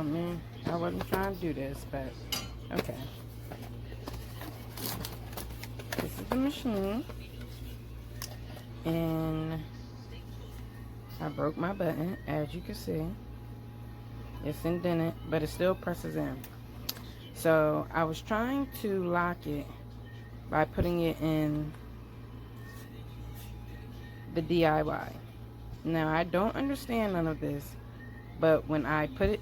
Oh man, I wasn't trying to do this, but okay. This is the machine, and I broke my button, as you can see. It's indented, but it still presses in. So I was trying to lock it by putting it in the DIY. Now I don't understand none of this, but when I put it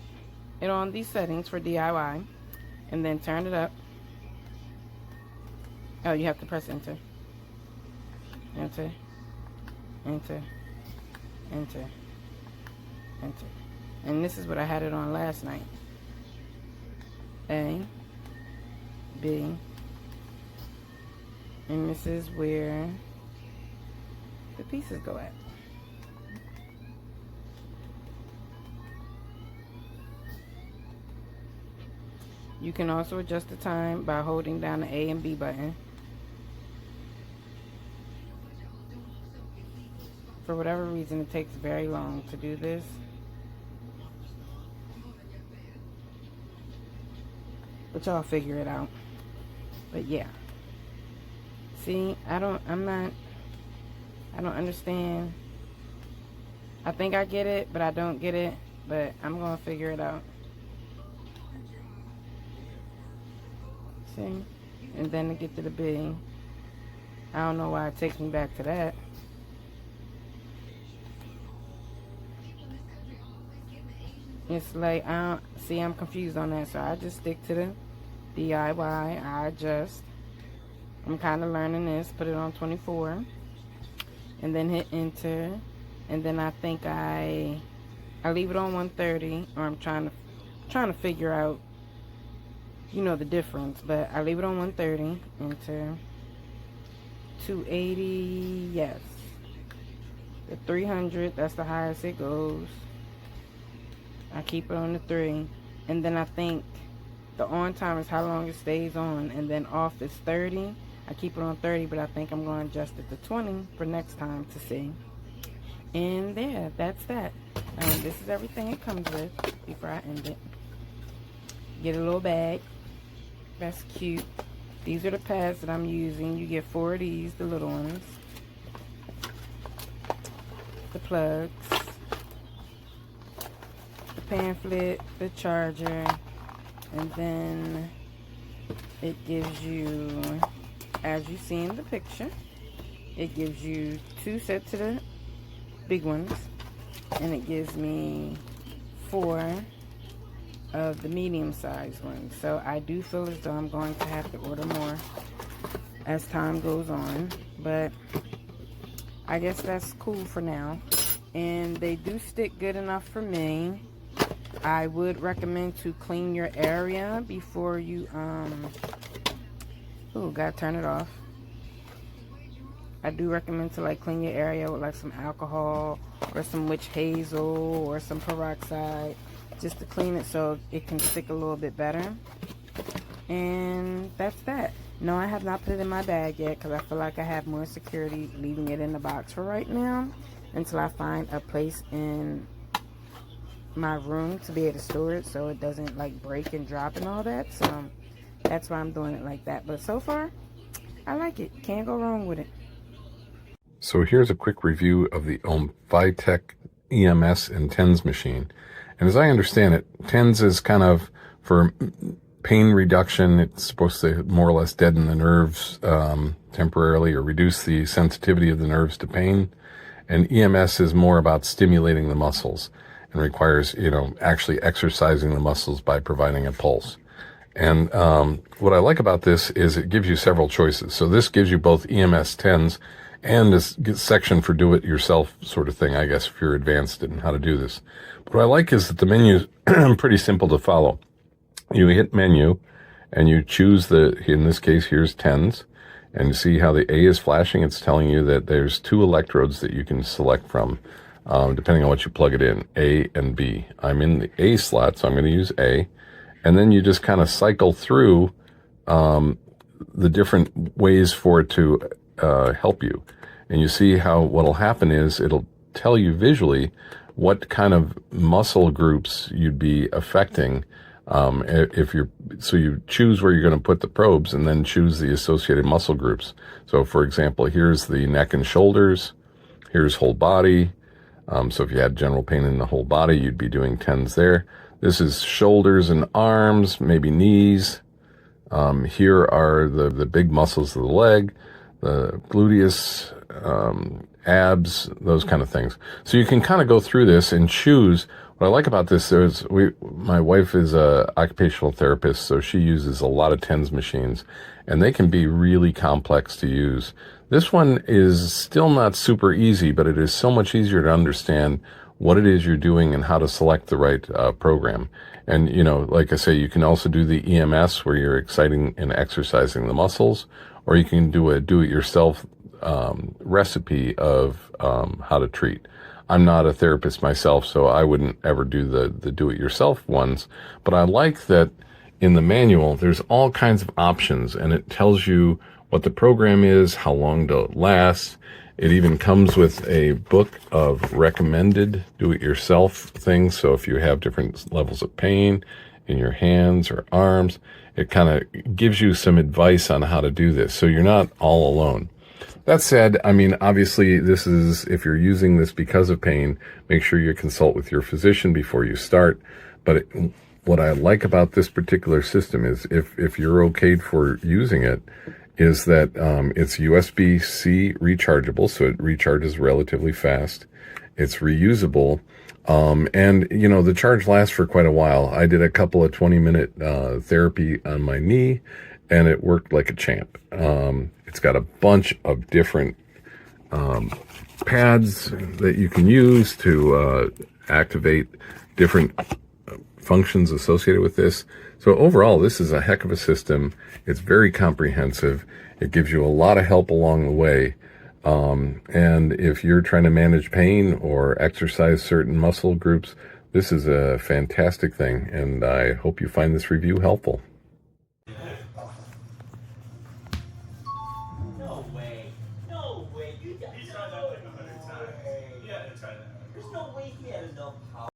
on these settings for DIY and then turn it up, oh, you have to press enter, enter, enter, enter, enter. And this is what I had it on last night. A, B, and this is where the pieces go at. You can also adjust the time by holding down the A and B button. For whatever reason, it takes very long to do this. But y'all figure it out. But yeah. See, I don't understand. I think I get it, but I don't get it. But I'm gonna figure it out. See? And then to get to the B. I don't know why it takes me back to that. It's like, I'm confused on that, so I just stick to the DIY. I adjust. I'm kind of learning this. Put it on 24, and then hit enter, and then I think I leave it on 130, or I'm trying to figure out, you know, the difference. But I leave it on 130, enter, 280, yes, the 300, that's the highest it goes. I keep it on the 3, and then I think the on time is how long it stays on, and then off is 30. I keep it on 30, but I think I'm going to adjust it to 20 for next time to see. And there, that's that. This is everything it comes with before I end it. Get a little bag. That's cute. These are the pads that I'm using. You get 4 of these, the little ones. The plugs. Pamphlet, the charger, and then it gives you, as you see in the picture, it gives you 2 sets of the big ones, and it gives me 4 of the medium-sized ones. So I do feel as though I'm going to have to order more as time goes on, but I guess that's cool for now. And they do stick good enough for me. I would recommend to clean your area before you, gotta turn it off. I do recommend to like clean your area with like some alcohol or some witch hazel or some peroxide, just to clean it so it can stick a little bit better. And that's that. No, I have not put it in my bag yet because I feel like I have more security leaving it in the box for right now until I find a place in my room to be able to store it so it doesn't like break and drop and all that. So that's why I'm doing it like that. But so far, I like it. Can't go wrong with it. So here's a quick review of the Comfytemp EMS and TENS machine. And as I understand it, TENS is kind of for pain reduction. It's supposed to more or less deaden the nerves temporarily or reduce the sensitivity of the nerves to pain. And EMS is more about stimulating the muscles and requires, actually exercising the muscles by providing a pulse. And what I like about this is it gives you several choices. So this gives you both EMS TENS and this section for do-it-yourself sort of thing, I guess, if you're advanced in how to do this. But what I like is that the menu is pretty simple to follow. You hit menu, and you choose in this case, here's TENS. And you see how the A is flashing? It's telling you that there's 2 electrodes that you can select from. Depending on what you plug it in, A and B. I'm in the A slot, so I'm going to use A. And then you just kind of cycle through the different ways for it to help you. And you see how what'll happen is it'll tell you visually what kind of muscle groups you'd be affecting. So you choose where you're going to put the probes and then choose the associated muscle groups. So for example, here's the neck and shoulders, here's whole body. So if you had general pain in the whole body, you'd be doing TENS there. This is shoulders and arms, maybe knees. Here are the big muscles of the leg, the gluteus, abs, those kind of things. So you can kind of go through this and choose. What I like about this is my wife is a occupational therapist, so she uses a lot of TENS machines, and they can be really complex to use. This one is still not super easy, but it is so much easier to understand what it is you're doing and how to select the right program. And, you know, like I say, you can also do the EMS where you're exciting and exercising the muscles, or you can do a do-it-yourself recipe of how to treat. I'm not a therapist myself, so I wouldn't ever do the do-it-yourself ones, but I like that in the manual, there's all kinds of options, and it tells you what the program is, how long to last. It even comes with a book of recommended do-it-yourself things. So if you have different levels of pain in your hands or arms, it kind of gives you some advice on how to do this. So you're not all alone. That said, I mean, obviously this is, if you're using this because of pain, make sure you consult with your physician before you start. But what I like about this particular system is if you're okayed for using it, is that it's USB-C rechargeable, so it recharges relatively fast. It's reusable, and you know the charge lasts for quite a while. I did a couple of 20-minute therapy on my knee, and it worked like a champ. It's got a bunch of different pads that you can use to activate different functions associated with this. So overall, this is a heck of a system. It's very comprehensive. It gives you a lot of help along the way. And if you're trying to manage pain or exercise certain muscle groups, this is a fantastic thing. And I hope you find this review helpful. No way. No way. You tried that like 100 times. Yeah, I tried that. There's no way he had enough power.